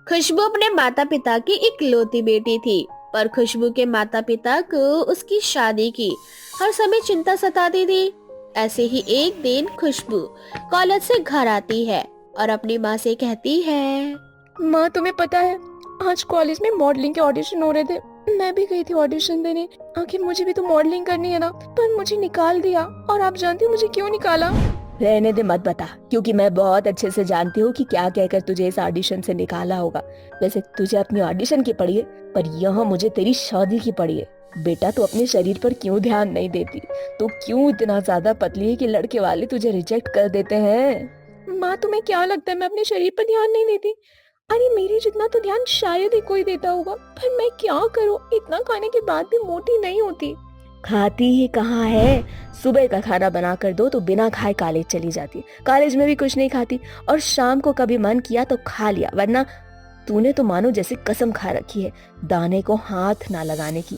खुशबू अपने माता पिता की इकलौती बेटी थी, पर खुशबू के माता पिता को उसकी शादी की हर समय चिंता सताती थी। ऐसे ही एक दिन खुशबू कॉलेज से घर आती है और अपनी माँ से कहती है। माँ, तुम्हें पता है आज कॉलेज में मॉडलिंग के ऑडिशन हो रहे थे। मैं भी गई थी ऑडिशन देने। आखिर मुझे भी तो मॉडलिंग करनी है ना, पर मुझे निकाल दिया। और आप जानती हो मुझे क्यों निकाला? रहने दे, मत बता, क्योंकि मैं बहुत अच्छे से जानती हूँ कि क्या कहकर तुझे इस ऑडिशन से निकाला होगा। वैसे तुझे अपनी ऑडिशन की पड़ी है, पर यहाँ मुझे तेरी शादी की पड़ी है। बेटा, तू अपने शरीर पर क्यों ध्यान नहीं देती? तू क्यों इतना ज्यादा पतली है कि लड़के वाले तुझे रिजेक्ट कर देते हैं? माँ, तुम्हें क्या लगता है मैं अपने शरीर पर ध्यान नहीं देती? अरे मेरे जितना तो ध्यान शायद ही कोई देता होगा, पर मैं क्या करूँ, इतना खाने के बाद भी मोटी नहीं होती। खाती ही कहाँ है? सुबह का खाना बना कर दो तो बिना खाए कॉलेज चली जाती। कॉलेज में भी कुछ नहीं खाती, और शाम को कभी मन किया तो खा लिया, वरना तूने तो मानो जैसे कसम खा रखी है दाने को हाथ ना लगाने की।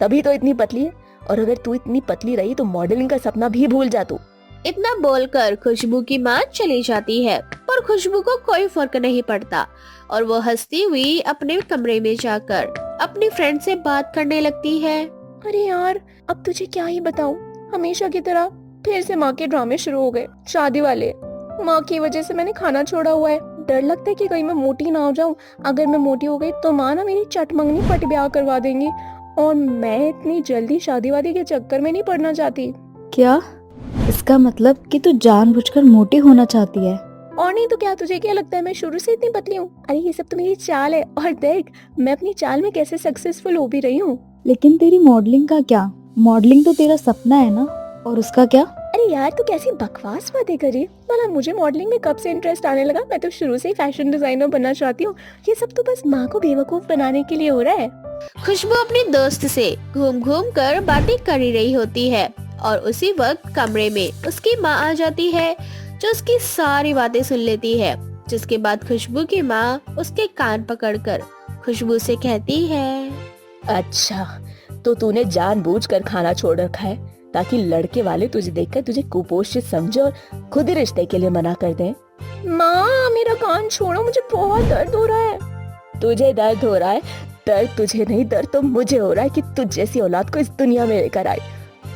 तभी तो इतनी पतली है, और अगर तू इतनी पतली रही तो मॉडलिंग का सपना भी भूल जा तू। इतना बोलकर खुशबू की माँ चली जाती है, पर खुशबू को कोई फर्क नहीं पड़ता और वो हंसती हुई अपने कमरे में जाकर अपनी फ्रेंड से बात करने लगती है। अरे यार, अब तुझे क्या ही बताऊं, हमेशा की तरह फिर से माँ के ड्रामे शुरू हो गए, शादी वाले। माँ की वजह से मैंने खाना छोड़ा हुआ है। डर लगता है कि कहीं मैं मोटी ना हो जाऊं। अगर मैं मोटी हो गई तो माँ ना मेरी चटमंगनी पट ब्याह करवा देंगी, और मैं इतनी जल्दी शादी वादी के चक्कर में नहीं पड़ना चाहती। क्या? इसका मतलब कि तू जानबूझकर मोटी होना चाहती है? और नहीं तो क्या, तुझे क्या लगता है मैं शुरू से इतनी पतली हूँ? अरे ये सब तो मेरी चाल है, और देख मैं अपनी चाल में कैसे सक्सेसफुल हो भी रही हूँ। लेकिन तेरी मॉडलिंग का क्या? मॉडलिंग तो तेरा सपना है ना, और उसका क्या? अरे यार, तू कैसी बकवास बातें कर रही है। भला मुझे मॉडलिंग में कब से इंटरेस्ट आने लगा? मैं तो शुरू से ही फैशन डिजाइनर बनना चाहती हूँ। ये सब तो बस माँ को बेवकूफ बनाने के लिए हो रहा है। खुशबू अपनी दोस्त से घूम घूम कर बातें कर ही रही होती है और उसी वक्त कमरे में उसकी माँ आ जाती है, जो उसकी सारी बातें सुन लेती है। जिसके बाद खुशबू की माँ उसके कान पकड़कर खुशबू से कहती है। अच्छा, तो तूने जानबूझकर खाना छोड़ रखा है ताकि लड़के वाले तुझे देखकर तुझे कुपोषित समझे और खुद ही रिश्ते के लिए मना कर दें। माँ, मेरा कान छोड़ो, मुझे बहुत दर्द हो रहा है। तुझे दर्द हो रहा है? दर्द तुझे नहीं, दर्द तो मुझे हो रहा है कि तुझ जैसी औलाद को इस दुनिया में लेकर आई।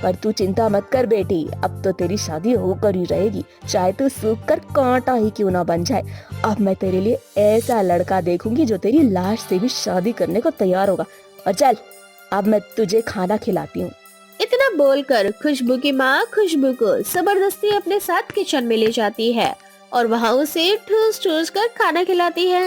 पर तू चिंता मत कर बेटी, अब तो तेरी शादी होकर ही रहेगी, चाहे तू सूख कर कांटा ही क्यों ना बन जाए। अब मैं तेरे लिए ऐसा लड़का देखूंगी जो तेरी लाश से भी शादी करने को तैयार होगा। और चल, अब मैं तुझे खाना खिलाती हूँ। इतना बोलकर खुशबू की माँ खुशबू को जबरदस्ती अपने साथ किचन में ले जाती है और वहाँ उसे ठूस ठूस कर खाना खिलाती है।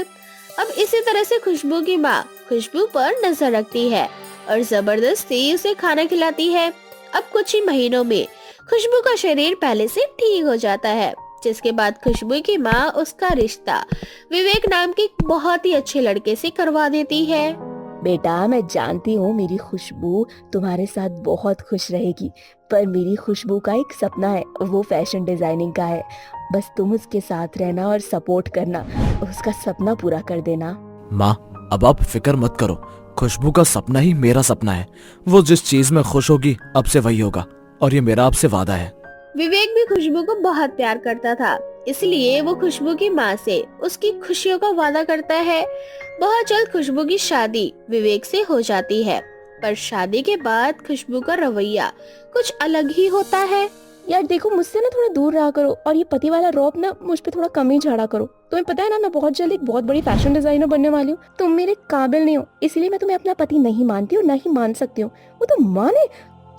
अब इसी तरह से खुशबू की माँ खुशबू पर नजर रखती है और जबरदस्ती उसे खाना खिलाती है। अब कुछ ही महीनों में खुशबू का शरीर पहले से ठीक हो जाता है, जिसके बाद खुशबू की माँ उसका रिश्ता विवेक नाम के बहुत ही अच्छे लड़के से करवा देती है। बेटा, मैं जानती हूँ मेरी खुशबू तुम्हारे साथ बहुत खुश रहेगी, पर मेरी खुशबू का एक सपना है, वो फैशन डिजाइनिंग का है। बस तुम उसके साथ रहना और सपोर्ट करना, उसका सपना पूरा कर देना। माँ, अब आप फिक्र मत करो, खुशबू का सपना ही मेरा सपना है। वो जिस चीज में खुश होगी अब से वही होगा, और ये मेरा आपसे वादा है। विवेक भी खुशबू को बहुत प्यार करता था, इसलिए वो खुशबू की माँ से उसकी खुशियों का वादा करता है। बहुत जल्द खुशबू की शादी विवेक से हो जाती है, पर शादी के बाद खुशबू का रवैया कुछ अलग ही होता है। यार देखो, मुझसे ना थोड़ा दूर रहा करो, और ये पति वाला रौब ना मुझ पे थोड़ा कम ही झाड़ा करो। तुम्हें पता है ना, मैं बहुत जल्द एक बहुत बड़ी फैशन डिजाइनर बनने वाली हूँ। तुम मेरे काबिल नहीं हो, इसलिए मैं तुम्हें अपना पति नहीं मानती हूँ, ना ही मान सकती हूँ। वो तो माँ ने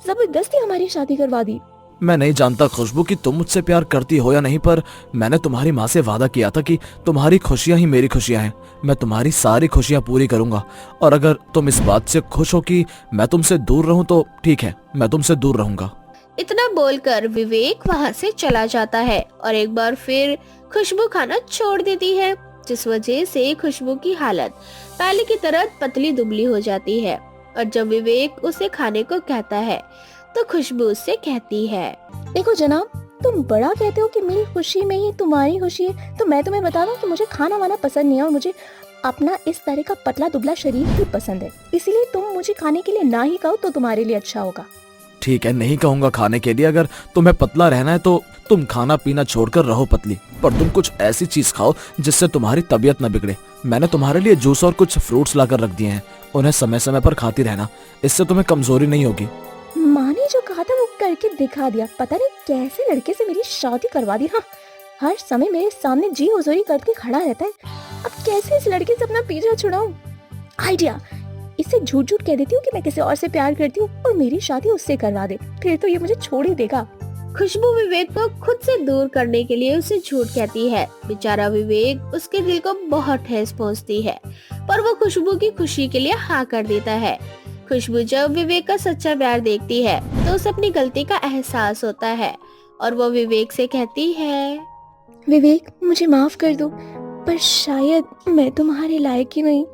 जबरदस्ती हमारी शादी करवा दी। मैं नहीं जानता खुशबू कि तुम मुझसे प्यार करती हो या नहीं, पर मैंने तुम्हारी माँ से वादा किया था कि तुम्हारी खुशियाँ ही मेरी खुशियाँ हैं। मैं तुम्हारी सारी खुशियाँ पूरी करूंगा, और अगर तुम इस बात से खुश हो कि मैं तुमसे दूर रहूं तो ठीक है, मैं तुमसे दूर रहूंगा। इतना बोलकर विवेक वहाँ से चला जाता है और एक बार फिर खुशबू खाना छोड़ देती है, जिस वजह से खुशबू की हालत पहले की तरह पतली दुबली हो जाती है। और जब विवेक उसे खाने को कहता है तो खुशबू उससे कहती है। देखो जनाब, तुम बड़ा कहते हो कि मेरी खुशी में ही तुम्हारी खुशी है, तो मैं तुम्हें बता दूं कि मुझे खाना वाना पसंद नहीं है, और मुझे अपना इस तरह का पतला दुबला शरीर ही पसंद है। इसीलिए तुम मुझे खाने के लिए ना ही कहो तो तुम्हारे लिए अच्छा होगा। ठीक है, नहीं कहूंगा खाने के लिए। अगर तुम्हें पतला रहना है तो तुम खाना पीना छोड़कर रहो पतली, पर तुम कुछ ऐसी चीज खाओ जिससे तुम्हारी तबीयत न बिगड़े। मैंने तुम्हारे लिए जूस और कुछ फ्रूट्स लाकर रख दिए हैं, उन्हें समय समय पर खाती रहना, इससे तुम्हें कमजोरी नहीं होगी। माँ ने जो कहा था वो करके दिखा दिया। पता नहीं कैसे लड़के से मेरी शादी करवा दी। हाँ, हर समय मेरे सामने जी हुजूरी करके खड़ा रहता है। अब कैसे इस लड़के से अपना पीछा छुड़ाऊं? आइडिया, इससे झूठ झूठ कह देती हूँ कि मैं किसी और से प्यार करती हूँ और मेरी शादी उससे करवा दे, फिर तो ये मुझे छोड़ ही देगा। खुशबू विवेक को खुद से दूर करने के लिए उसे झूठ कहती है। बेचारा विवेक उसके दिल को बहुत ठेस पहुंचती है, पर वो खुशबू की खुशी के लिए हाँ कर देता है। खुशबू जब विवेक का सच्चा प्यार देखती है तो उसे अपनी गलती का एहसास होता है और वो विवेक से कहती है, विवेक मुझे माफ कर दो, पर शायद मैं तुम्हारे लायक ही नहीं।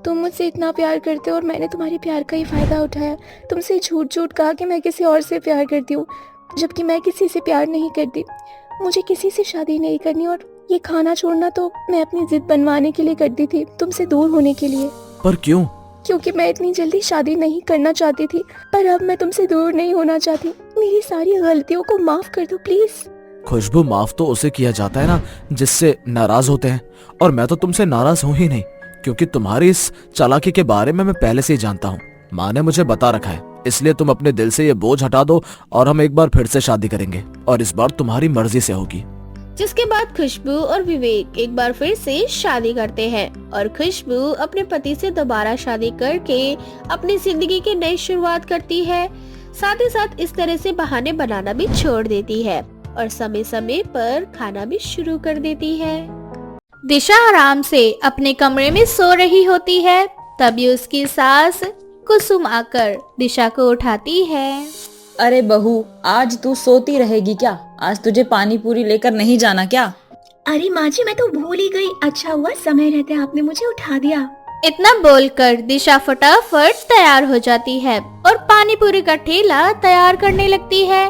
तुम मुझसे इतना प्यार करते हो और मैंने तुम्हारे प्यार का ही फायदा उठाया। तुमसे झूठ झूठ कहा कि मैं किसी और से प्यार करती हूँ, जबकि मैं किसी से प्यार नहीं करती। मुझे किसी से शादी नहीं करनी, और ये खाना छोड़ना तो मैं अपनी जिद बनवाने के लिए करती थी, तुमसे दूर होने के लिए। पर क्यों? क्योंकि मैं इतनी जल्दी शादी नहीं करना चाहती थी, पर अब मैं तुमसे दूर नहीं होना चाहती। मेरी सारी गलतियों को माफ कर दो प्लीज। खुशबू, माफ तो उसे किया जाता है ना जिससे नाराज होते हैं, और मैं तो तुमसे नाराज हूँ ही नहीं, क्योंकि तुम्हारी इस चालाकी के बारे में मैं पहले से ही जानता हूँ। माँ ने मुझे बता रखा है, इसलिए तुम अपने दिल से ये बोझ हटा दो और हम एक बार फिर से शादी करेंगे, और इस बार तुम्हारी मर्जी से होगी। जिसके बाद खुशबू और विवेक एक बार फिर से शादी करते हैं और खुशबू अपने पति से दोबारा शादी करके अपनी जिंदगी की नई शुरुआत करती है। साथ ही साथ इस तरह से बहाने बनाना भी छोड़ देती है और समय समय पर खाना भी शुरू कर देती है। दिशा आराम से अपने कमरे में सो रही होती है, तभी उसकी सास कुसुम आकर दिशा को उठाती है। अरे बहू, आज तू सोती रहेगी क्या? आज तुझे पानी पूरी लेकर नहीं जाना क्या? अरे माँ जी, मैं तो भूल ही गई। अच्छा हुआ समय रहते आपने मुझे उठा दिया। इतना बोलकर दिशा फटाफट तैयार हो जाती है और पानी पूरी का ठेला तैयार करने लगती है।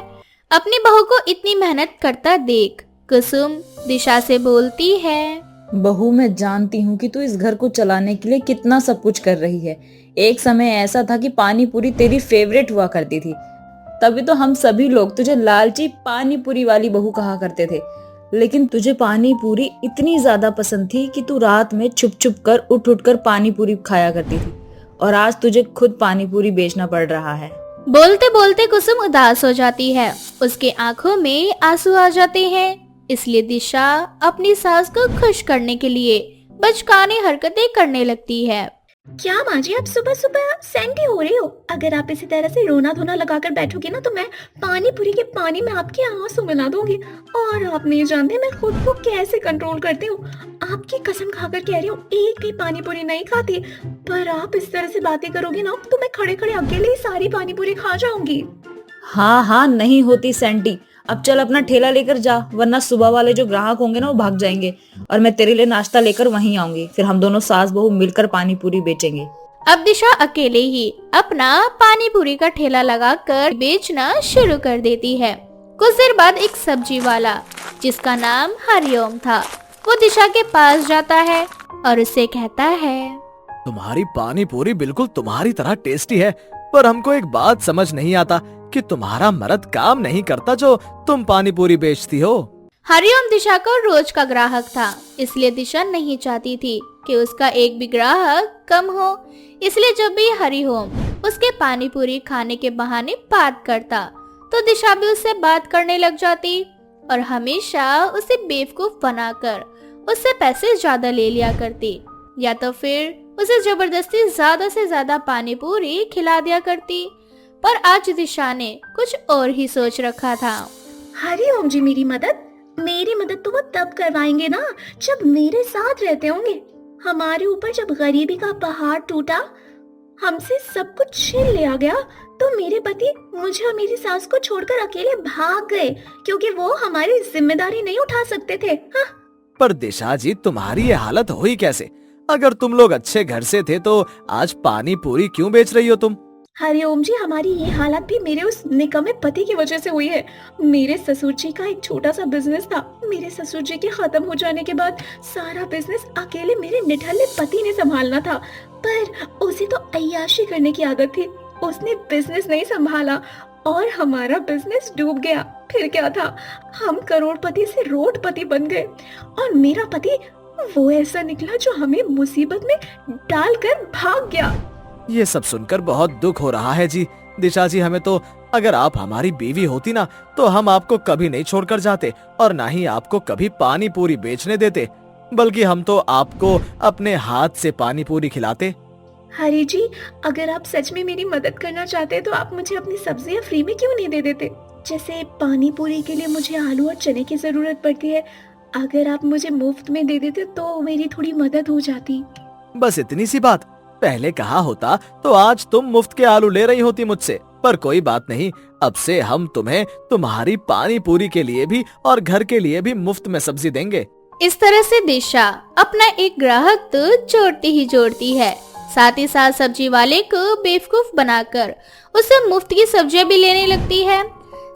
अपनी बहू को इतनी मेहनत करता देख कुसुम दिशा से बोलती है, बहू, मैं जानती हूँ कि तू इस घर को चलाने के लिए कितना सब कुछ कर रही है। एक समय ऐसा था कि पानी पूरी तेरी फेवरेट हुआ करती थी, तभी तो हम सभी लोग तुझे लालची पानी पूरी वाली बहू कहा करते थे। लेकिन तुझे पानी पूरी इतनी ज्यादा पसंद थी कि तू रात में छुप छुप कर उठ उठ कर पानी पूरी खाया करती थी, और आज तुझे खुद पानी पूरी बेचना पड़ रहा है। बोलते बोलते कुसुम उदास हो जाती है, उसके आंखों में आंसू आ जाते हैं। इसलिए दिशा अपनी सास को खुश करने के लिए बचकाने हरकतें करने लगती है। क्या माँ जी, आप सुबह सुबह सैंडी हो रही हो? अगर आप इसी तरह से रोना धोना लगाकर बैठोगे ना, तो मैं पानी पूरी के पानी में आपके आंसू मिला दूंगी। और आप नहीं जानते मैं खुद को कैसे कंट्रोल करती हूँ। आपकी कसम खाकर कह रही हूँ, एक भी पानी पूरी नहीं खाती, पर आप इस तरह से बातें करोगी ना तो मैं खड़े खड़े अकेले ही सारी पानी पूरी खा जाऊंगी। हाँ हाँ, नहीं होती सैंटी। अब चल अपना ठेला लेकर जा, वरना सुबह वाले जो ग्राहक होंगे ना वो भाग जाएंगे, और मैं तेरे लिए नाश्ता लेकर वहीं आऊंगी। फिर हम दोनों सास बहू मिलकर पानी पूरी बेचेंगे। अब दिशा अकेले ही अपना पानी पूरी का ठेला लगाकर बेचना शुरू कर देती है। कुछ देर बाद एक सब्जी वाला जिसका नाम हरिओम था, वो दिशा के पास जाता है और उससे कहता है, तुम्हारी पानी पूरी बिल्कुल तुम्हारी तरह टेस्टी है, पर हमको एक बात समझ नहीं आता कि तुम्हारा मर्द काम नहीं करता जो तुम पानी पूरी बेचती हो। हरिओम दिशा का रोज का ग्राहक था, इसलिए दिशा नहीं चाहती थी कि उसका एक भी ग्राहक कम हो। इसलिए जब भी हरिओम उसके पानी पूरी खाने के बहाने बात करता तो दिशा भी उससे बात करने लग जाती और हमेशा उसे बेवकूफ बनाकर उससे पैसे ज्यादा ले लिया करती, या तो फिर उसे जबरदस्ती ज्यादा से ज्यादा पानी पूरी खिला दिया करती। पर आज दिशा ने कुछ और ही सोच रखा था। हरिओम जी, मेरी मदद तो वो तब करवाएंगे ना जब मेरे साथ रहते होंगे। हमारे ऊपर जब गरीबी का पहाड़ टूटा, हमसे सब कुछ छीन लिया गया, तो मेरे पति मुझे और मेरी सास को छोड़कर अकेले भाग गए, क्योंकि वो हमारी जिम्मेदारी नहीं उठा सकते थे। हाँ? पर दिशा जी, तुम्हारी ये हालत हुई कैसे? अगर तुम लोग अच्छे घर से थे तो आज पानी पूरी क्यों बेच रही हो तुम? हरिओम जी, हमारी ये हालत भी मेरे उस निकम्मे पति की वजह से हुई है। मेरे ससुर जी का एक छोटा सा बिजनेस था। मेरे ससुर जी के खत्म हो जाने के बाद सारा बिजनेस अकेले मेरे निठल्ले पति ने संभालना था, पर उसे तो अय्याशी करने की आदत थी। उसने बिजनेस नहीं संभाला और हमारा बिजनेस डूब गया। फिर क्या था, हम करोड़पति से रोडपति बन गए और मेरा पति वो ऐसा निकला जो हमें मुसीबत में डालकर भाग गया। ये सब सुनकर बहुत दुख हो रहा है जी। दिशा जी, हमें तो अगर आप हमारी बीवी होती ना तो हम आपको कभी नहीं छोड़कर जाते और ना ही आपको कभी पानी पूरी बेचने देते, बल्कि हम तो आपको अपने हाथ से पानी पूरी खिलाते। हरी जी, अगर आप सच में मेरी मदद करना चाहते हैं तो आप मुझे अपनी सब्जियां फ्री में क्यों नहीं दे देते? जैसे पानी पूरी के लिए मुझे आलू और चने की जरूरत पड़ती है, अगर आप मुझे मुफ्त में दे देते तो मेरी थोड़ी मदद हो जाती। बस इतनी सी बात। पहले कहा होता तो आज तुम मुफ्त के आलू ले रही होती मुझसे, पर कोई बात नहीं, अब से हम तुम्हें तुम्हारी पानी पूरी के लिए भी और घर के लिए भी मुफ्त में सब्जी देंगे। इस तरह से दिशा अपना एक ग्राहक तो जोड़ती ही जोड़ती है, साथ ही साथ सब्जी वाले को बेवकूफ बनाकर उसे मुफ्त की सब्जियां भी लेने लगती है।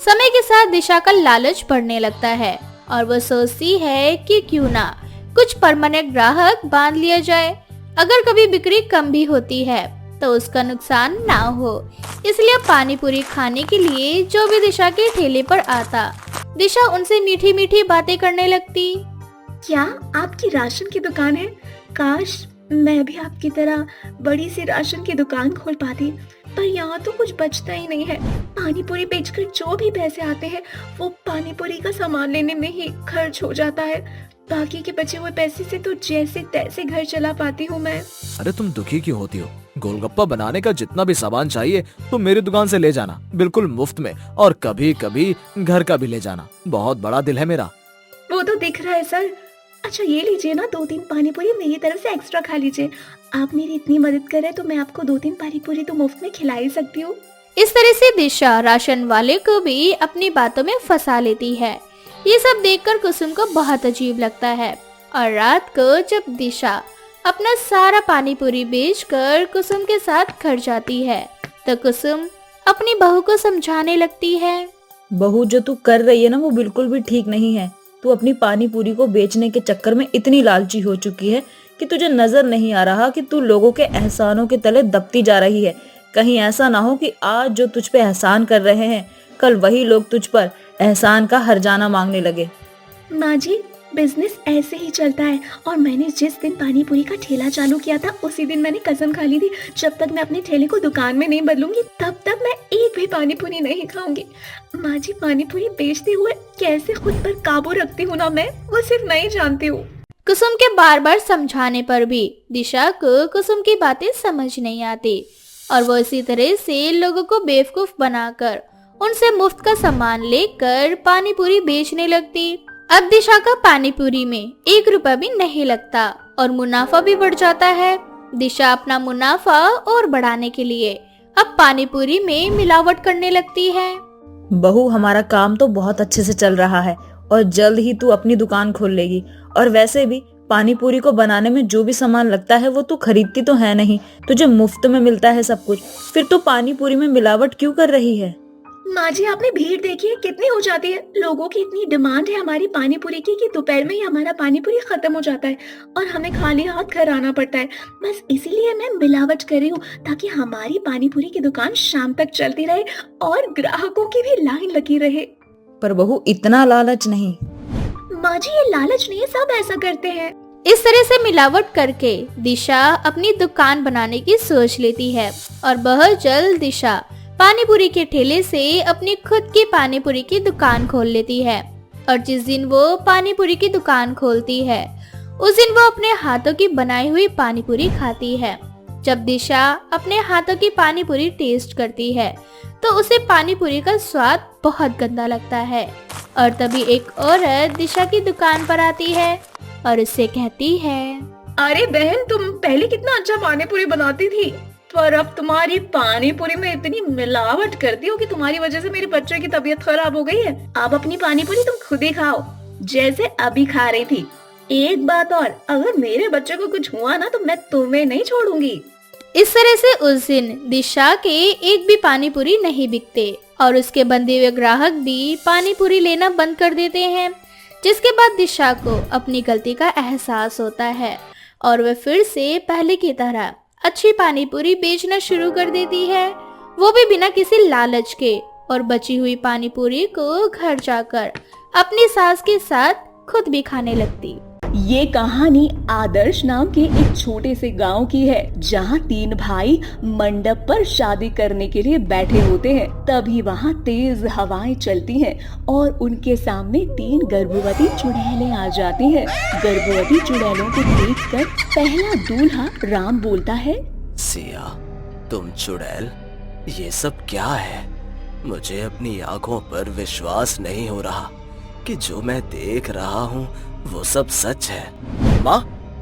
समय के साथ दिशा का लालच बढ़ने लगता है और वो सोचती है कि क्यों ना कुछ परमानेंट ग्राहक बांध लिया जाए। अगर कभी बिक्री कम भी होती है तो उसका नुकसान ना हो, इसलिए पानी पूरी खाने के लिए जो भी दिशा के ठेले पर आता, दिशा उनसे मीठी मीठी बातें करने लगती। क्या आपकी राशन की दुकान है? काश मैं भी आपकी तरह बड़ी सी राशन की दुकान खोल पाती, पर यहाँ तो कुछ बचता ही नहीं है। पानी पूरी बेचकर जो भी पैसे आते हैं वो पानी पूरी का सामान लेने में ही खर्च हो जाता है। बाकी के बचे हुए पैसे से तो जैसे तैसे घर चला पाती हूँ मैं। अरे तुम दुखी क्यों होती हो? गोलगप्पा बनाने का जितना भी सामान चाहिए तुम मेरी दुकान से ले जाना, बिल्कुल मुफ्त में, और कभी कभी घर का भी ले जाना। बहुत बड़ा दिल है मेरा। वो तो दिख रहा है सर। अच्छा ये लीजिए ना, 2-3 पानी पूरी मेरी तरफ से एक्स्ट्रा खा लीजिए। आप मेरी इतनी मदद कर रहे हैं तो मैं आपको 2-3 पानी पूरी तो मुफ्त में खिला ही सकती हूँ। इस तरह से दिशा राशन वाले को भी अपनी बातों में फंसा लेती है। ये सब देखकर कुसुम को बहुत अजीब लगता है और रात को जब दिशा अपना सारा पानी पूरी बेचकर कुसुम के साथ घर जाती है तो कुसुम अपनी बहू को समझाने लगती है। बहू, जो तू कर रही है ना वो बिल्कुल भी ठीक नहीं है। तू अपनी पानी पूरी को बेचने के चक्कर में इतनी लालची हो चुकी है कि तुझे नजर नहीं आ रहा कि तू लोगों के एहसानों के तले दबती जा रही है। कहीं ऐसा ना हो कि आज जो तुझ पे एहसान कर रहे हैं कल वही लोग तुझ पर एहसान का हर्जाना मांगने लगे। माँ जी, बिजनेस ऐसे ही चलता है और मैंने जिस दिन पानी पूरी का ठेला चालू किया था उसी दिन मैंने कसम खा ली थी, जब तक मैं अपने ठेले को दुकान में नहीं बदलूंगी तब तक मैं एक भी पानी पूरी नहीं खाऊंगी। माँ जी, पानी पूरी बेचते हुए कैसे खुद पर काबू रखती हूँ ना मैं, वो सिर्फ नहीं जानती हूँ। कुसुम के बार बार समझाने पर भी दिशा को कुसुम की बातें समझ नहीं आती और वो इसी तरह से लोगों को बेवकूफ बनाकर उनसे मुफ्त का सामान लेकर पानी पूरी बेचने लगती। अब दिशा का पानी पूरी में 1 रुपया भी नहीं लगता और मुनाफा भी बढ़ जाता है। दिशा अपना मुनाफा और बढ़ाने के लिए अब पानी पूरी में मिलावट करने लगती है। बहू, हमारा काम तो बहुत अच्छे से चल रहा है और जल्द ही तू अपनी दुकान खोल लेगी। और वैसे भी पानी पूरी को बनाने में जो भी सामान लगता है वो तू खरीदती तो है नहीं, तुझे मुफ्त में मिलता है सब कुछ। फिर तू पानी पूरी में मिलावट क्यों कर रही है? माँ जी, आपने भीड़ देखी है कितनी हो जाती है। लोगों की इतनी डिमांड है हमारी पानी पूरी की कि दोपहर में ही हमारा पानी पूरी खत्म हो जाता है और हमें खाली हाथ घर आना पड़ता है। बस इसीलिए मैं मिलावट कर रही हूँ ताकि हमारी पानी पूरी की दुकान शाम तक चलती रहे और ग्राहकों की भी लाइन लगी रहे। पर बहू, इतना लालच नहीं। माँ जी, ये लालच नहीं है, सब ऐसा करते हैं। इस तरह से मिलावट करके दिशा अपनी दुकान बनाने की सोच लेती है और बहुत जल्द दिशा पानी पूरी के ठेले से अपनी खुद की पानी पूरी की दुकान खोल लेती है। और जिस दिन वो पानी पूरी की दुकान खोलती है उस दिन वो अपने हाथों की बनाई हुई पानी पूरी खाती है। जब दिशा अपने हाथों की पानी पूरी टेस्ट करती है तो उसे पानी पूरी का स्वाद बहुत गंदा लगता है और तभी एक औरत दिशा की दुकान पर आती है और उससे कहती है, अरे बहन, तुम पहले कितना अच्छा पानी पूरी बनाती थी, पर अब तुम्हारी पानी पूरी में इतनी मिलावट करती हो कि तुम्हारी वजह से मेरे बच्चे की तबीयत खराब हो गई है। अब अपनी पानी पूरी तुम खुद ही खाओ जैसे अभी खा रही थी। एक बात और, अगर मेरे बच्चे को कुछ हुआ ना तो मैं तुम्हें नहीं छोड़ूंगी। इस तरह से उस दिन दिशा के एक भी पानी पूरी नहीं बिकते और उसके बंधे हुए ग्राहक भी पानी पूरी लेना बंद कर देते हैं। जिसके बाद दिशा को अपनी गलती का एहसास होता है और वह फिर से पहले की तरह अच्छी पानी पूरी बेचना शुरू कर देती है, वो भी बिना किसी लालच के और बची हुई पानी पूरी को घर जाकर अपनी सास के साथ खुद भी खाने लगती। ये कहानी आदर्श नाम के एक छोटे से गांव की है, जहां 3 भाई मंडप पर शादी करने के लिए बैठे होते हैं। तभी वहां तेज हवाएं चलती हैं और उनके सामने 3 गर्भवती चुड़ैलें आ जाती हैं। गर्भवती चुड़ैलों को देखकर पहला दूल्हा राम बोलता है, सिया, तुम चुड़ैल, ये सब क्या है? मुझे अपनी आंखों पर विश्वास नहीं हो रहा कि जो मैं देख रहा हूँ वो सब सच है। माँ,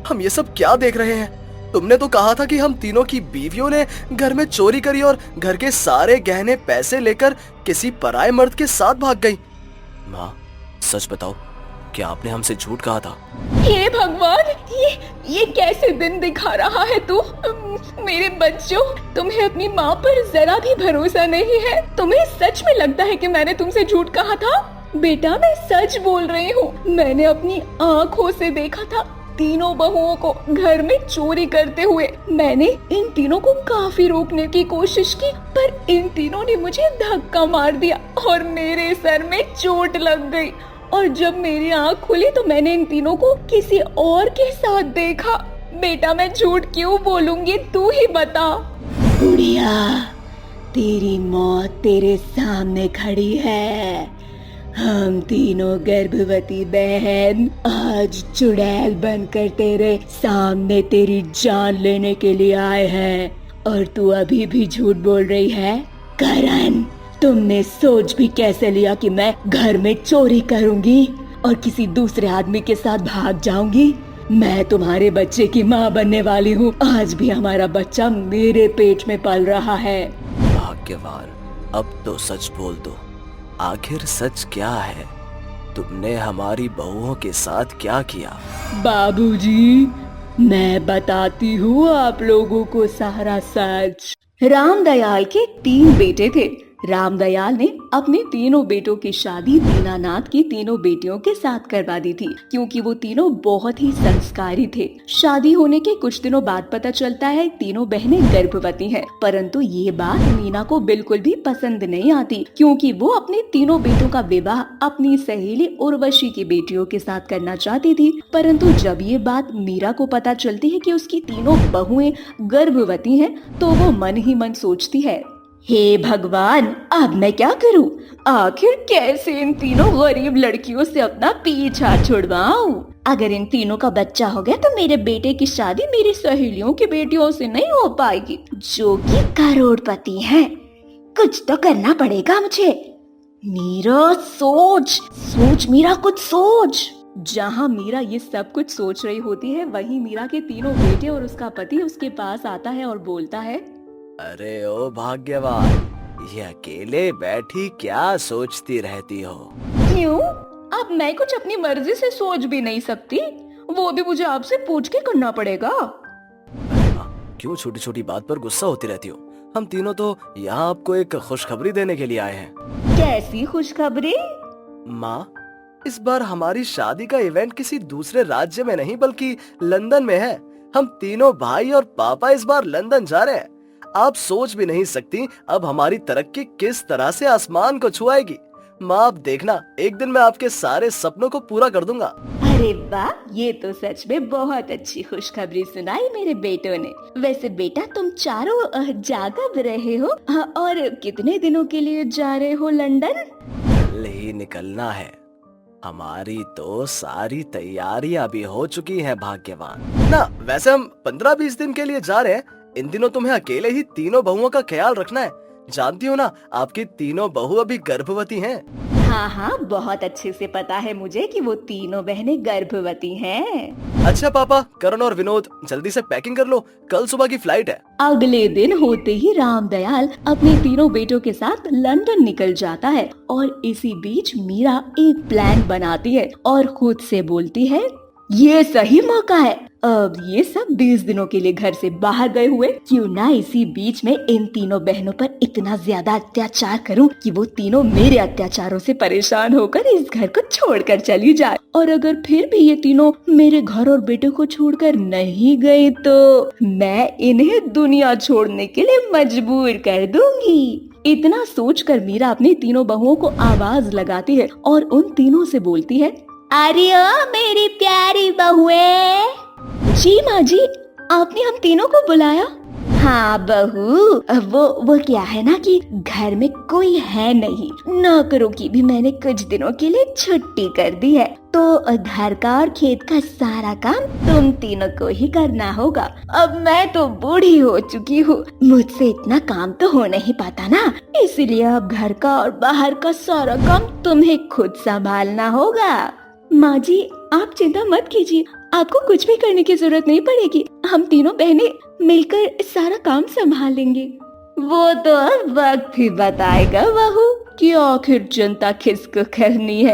हम ये सब क्या देख रहे हैं? तुमने तो कहा था कि हम तीनों की बीवियों ने घर में चोरी करी और घर के सारे गहने पैसे लेकर किसी पराये मर्द के साथ भाग गई। माँ, सच बताओ, क्या आपने हमसे झूठ कहा था? हे भगवान, ये कैसे दिन दिखा रहा है तू? मेरे बच्चों, तुम्हें अपनी माँ पर जरा भी भरोसा नहीं है? तुम्हें सच में लगता है कि मैंने तुमसे झूठ कहा था? बेटा, मैं सच बोल रही हूँ। मैंने अपनी आँखों से देखा था तीनों बहुओं को घर में चोरी करते हुए। मैंने इन तीनों को काफी रोकने की कोशिश की, पर इन तीनों ने मुझे धक्का मार दिया और मेरे सर में चोट लग गई। और जब मेरी आँख खुली तो मैंने इन तीनों को किसी और के साथ देखा। बेटा, मैं झूठ क्यों बोलूंगी, तू ही बता। बुढ़िया, तेरी मौत तेरे सामने खड़ी है। हम तीनों गर्भवती बहन आज चुड़ैल बनकर तेरे सामने तेरी जान लेने के लिए आए हैं, और तू अभी भी झूठ बोल रही है। करण, तुमने सोच भी कैसे लिया कि मैं घर में चोरी करूंगी और किसी दूसरे आदमी के साथ भाग जाऊंगी? मैं तुम्हारे बच्चे की माँ बनने वाली हूँ। आज भी हमारा बच्चा मेरे पेट में पल रहा है। भाग्यवान, अब तो सच बोल दो, आखिर सच क्या है? तुमने हमारी बहुओं के साथ क्या किया? बाबूजी, मैं बताती हूँ आप लोगों को सारा सच। रामदयाल के 3 बेटे थे। रामदयाल ने अपने तीनों बेटों की शादी दीनानाथ की तीनों बेटियों के साथ करवा दी थी, क्योंकि वो तीनों बहुत ही संस्कारी थे। शादी होने के कुछ दिनों बाद पता चलता है तीनों बहनें गर्भवती हैं, परंतु ये बात मीना को बिल्कुल भी पसंद नहीं आती, क्योंकि वो अपने तीनों बेटों का विवाह अपनी सहेली उर्वशी की बेटियों के साथ करना चाहती थी। परंतु जब ये बात मीरा को पता चलती है कि उसकी तीनों बहुएं गर्भवती हैं, तो वो मन ही मन सोचती है, हे भगवान, अब मैं क्या करूं? आखिर कैसे इन तीनों गरीब लड़कियों से अपना पीछा छुड़वाऊं? अगर इन तीनों का बच्चा हो गया तो मेरे बेटे की शादी मेरी सहेलियों की बेटियों से नहीं हो पाएगी, जो कि करोड़पति हैं। कुछ तो करना पड़ेगा मुझे। मीरा, सोच मीरा, कुछ सोच। जहाँ मीरा ये सब कुछ सोच रही होती है, वहीं मीरा के तीनों बेटे और उसका पति उसके पास आता है और बोलता है, अरे ओ भाग्यवान, ये अकेले बैठी क्या सोचती रहती हो? क्यों? अब मैं कुछ अपनी मर्जी से सोच भी नहीं सकती? वो भी मुझे आपसे पूछ के करना पड़ेगा। क्यों छोटी छोटी बात पर गुस्सा होती रहती हो? हम तीनों तो यहाँ आपको एक खुशखबरी देने के लिए आए हैं। कैसी खुशखबरी? माँ, इस बार हमारी शादी का इवेंट किसी दूसरे राज्य में नहीं बल्कि लंदन में है। हम तीनों भाई और पापा इस बार लंदन जा रहे हैं। आप सोच भी नहीं सकती अब हमारी तरक्की किस तरह से आसमान को छुआएगी। माँ, आप देखना, एक दिन मैं आपके सारे सपनों को पूरा कर दूंगा। अरे वाह, ये तो सच में बहुत अच्छी खुशखबरी सुनाई मेरे बेटों ने। वैसे बेटा, तुम चारों जा कब रहे हो और कितने दिनों के लिए जा रहे हो लंदन? कल ही निकलना है। हमारी तो सारी तैयारियां भी हो चुकी हैं भाग्यवान। ना, वैसे हम 15-20 दिन के लिए जा रहे हैं। इन दिनों तुम्हें अकेले ही तीनों बहुओं का ख्याल रखना है। जानती हो ना, आपकी तीनों बहू अभी गर्भवती हैं। हाँ, बहुत अच्छे से पता है मुझे कि वो तीनों बहनें गर्भवती हैं। अच्छा पापा, करण और विनोद, जल्दी से पैकिंग कर लो, कल सुबह की फ्लाइट है। अगले दिन होते ही रामदयाल अपने तीनों बेटों के साथ लंदन निकल जाता है, और इसी बीच मीरा एक प्लान बनाती है और खुद से बोलती है, ये सही मौका है। अब ये सब 20 दिनों के लिए घर से बाहर गए हुए, क्यों ना इसी बीच में इन तीनों बहनों पर इतना ज्यादा अत्याचार करूं कि वो तीनों मेरे अत्याचारों से परेशान होकर इस घर को छोड़कर चली जाए। और अगर फिर भी ये तीनों मेरे घर और बेटे को छोड़कर नहीं गए तो मैं इन्हें दुनिया छोड़ने के लिए मजबूर कर दूंगी। इतना सोचकर मीरा अपनी तीनों बहुओं को आवाज लगाती है और उन तीनों से बोलती है, अरे ओ मेरी प्यारी बहुएं। जी माँ जी, आपने हम तीनों को बुलाया? हाँ बहू, वो क्या है ना कि घर में कोई है नहीं, नौकरों की भी मैंने कुछ दिनों के लिए छुट्टी कर दी है, तो घर का और खेत का सारा काम तुम तीनों को ही करना होगा। अब मैं तो बूढ़ी हो चुकी हूँ, मुझसे इतना काम तो हो नहीं पाता ना, इसलिए अब घर का और बाहर का सारा काम तुम्हें खुद संभालना होगा। माँ जी, आप चिंता मत कीजिए, आपको कुछ भी करने की जरूरत नहीं पड़ेगी, हम तीनों बहनें मिलकर सारा काम संभाल लेंगे। वो तो अब वक्त ही बताएगा बहू कि आखिर चिंता किसको करनी है।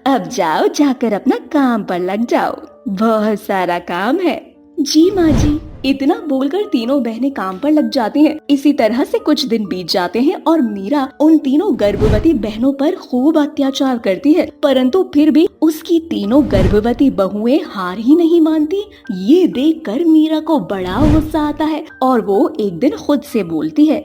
अब जाओ, जाकर अपना काम पर लग जाओ, बहुत सारा काम है। जी माँ जी। इतना बोलकर तीनों बहनें काम पर लग जाती हैं। इसी तरह से कुछ दिन बीत जाते हैं और मीरा उन तीनों गर्भवती बहनों पर खूब अत्याचार करती है, परंतु फिर भी उसकी तीनों गर्भवती बहुएं हार ही नहीं मानती। ये देखकर मीरा को बड़ा गुस्सा आता है और वो एक दिन खुद से बोलती है,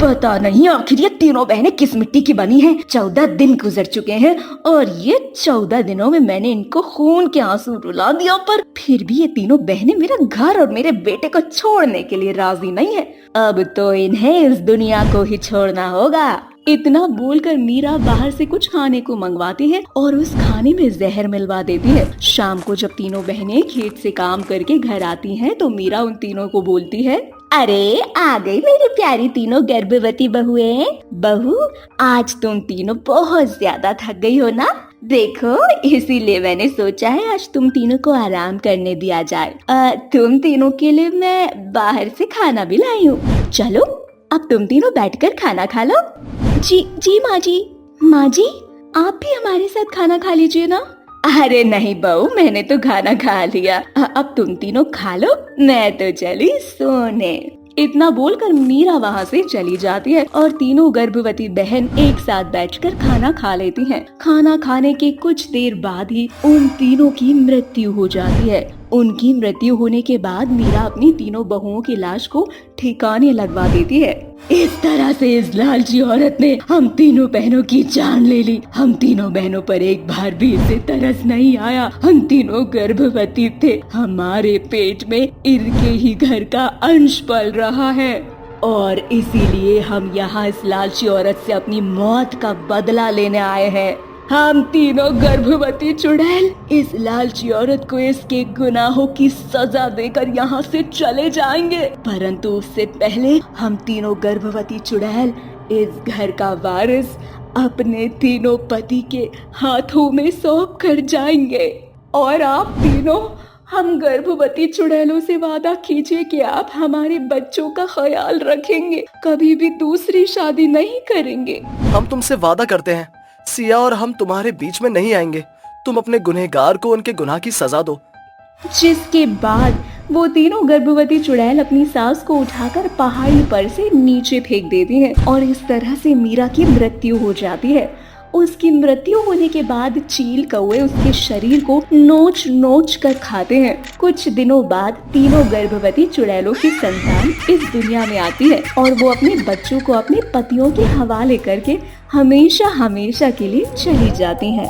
पता नहीं आखिर ये तीनों बहनें किस मिट्टी की बनी हैं। 14 दिन गुजर चुके हैं और ये 14 दिनों में मैंने इनको खून के आंसू रुला दिया, पर फिर भी ये तीनों बहनें मेरा घर और मेरे बेटे को छोड़ने के लिए राजी नहीं है। अब तो इन्हें इस दुनिया को ही छोड़ना होगा। इतना बोलकर मीरा बाहर से कुछ खाने को मंगवाती है और उस खाने में जहर मिलवा देती है। शाम को जब तीनों बहनें खेत से काम करके घर आती हैं, तो मीरा उन तीनों को बोलती है, अरे आ गई मेरी प्यारी तीनों गर्भवती बहुएं। बहू, आज तुम तीनों बहुत ज्यादा थक गई हो ना, देखो इसीलिए मैंने सोचा है आज तुम तीनों को आराम करने दिया जाए। तुम तीनों के लिए मैं बाहर से खाना भी लाई हूँ, चलो अब तुम तीनों बैठकर खाना खा लो। जी माँ जी। माँ जी, आप भी हमारे साथ खाना खा लीजिए ना। अरे नहीं बहू, मैंने तो खाना खा लिया, अब तुम तीनों खा लो, मैं तो चली सोने। इतना बोलकर मीरा वहाँ से चली जाती है और तीनों गर्भवती बहन एक साथ बैठकर खाना खा लेती हैं। खाना खाने के कुछ देर बाद ही उन तीनों की मृत्यु हो जाती है। उनकी मृत्यु होने के बाद मीरा अपनी तीनों बहुओं की लाश को ठिकाने लगवा देती है। इस तरह से इस लालची औरत ने हम तीनों बहनों की जान ले ली। हम तीनों बहनों पर एक बार भी इसे तरस नहीं आया। हम तीनों गर्भवती थे, हमारे पेट में इनके ही घर का अंश पल रहा है और इसीलिए हम यहाँ इस लालची औरत से अपनी मौत का बदला लेने आए हैं। हम तीनों गर्भवती चुड़ैल इस लालची औरत को इसके गुनाहों की सजा देकर यहाँ से चले जाएंगे, परंतु उससे पहले हम तीनों गर्भवती चुड़ैल इस घर का वारिस अपने तीनों पति के हाथों में सौंप कर जाएंगे। और आप तीनों हम गर्भवती चुड़ैलों से वादा कीजिए कि आप हमारे बच्चों का ख्याल रखेंगे, कभी भी दूसरी शादी नहीं करेंगे। हम तुमसे वादा करते हैं, सिया और हम तुम्हारे बीच में नहीं आएंगे। तुम अपने गुनहगार को उनके गुनाह की सजा दो। जिसके बाद वो तीनों गर्भवती चुड़ैल अपनी सास को उठाकर पहाड़ी पर से नीचे फेंक देती हैं और इस तरह से मीरा की मृत्यु हो जाती है। उसकी मृत्यु होने के बाद चील कौवे उसके शरीर को नोच नोच कर खाते हैं। कुछ दिनों बाद तीनों गर्भवती चुड़ैलों की संतान इस दुनिया में आती है और वो अपने बच्चों को अपने पतियों के हवाले करके हमेशा हमेशा के लिए चली जाती हैं।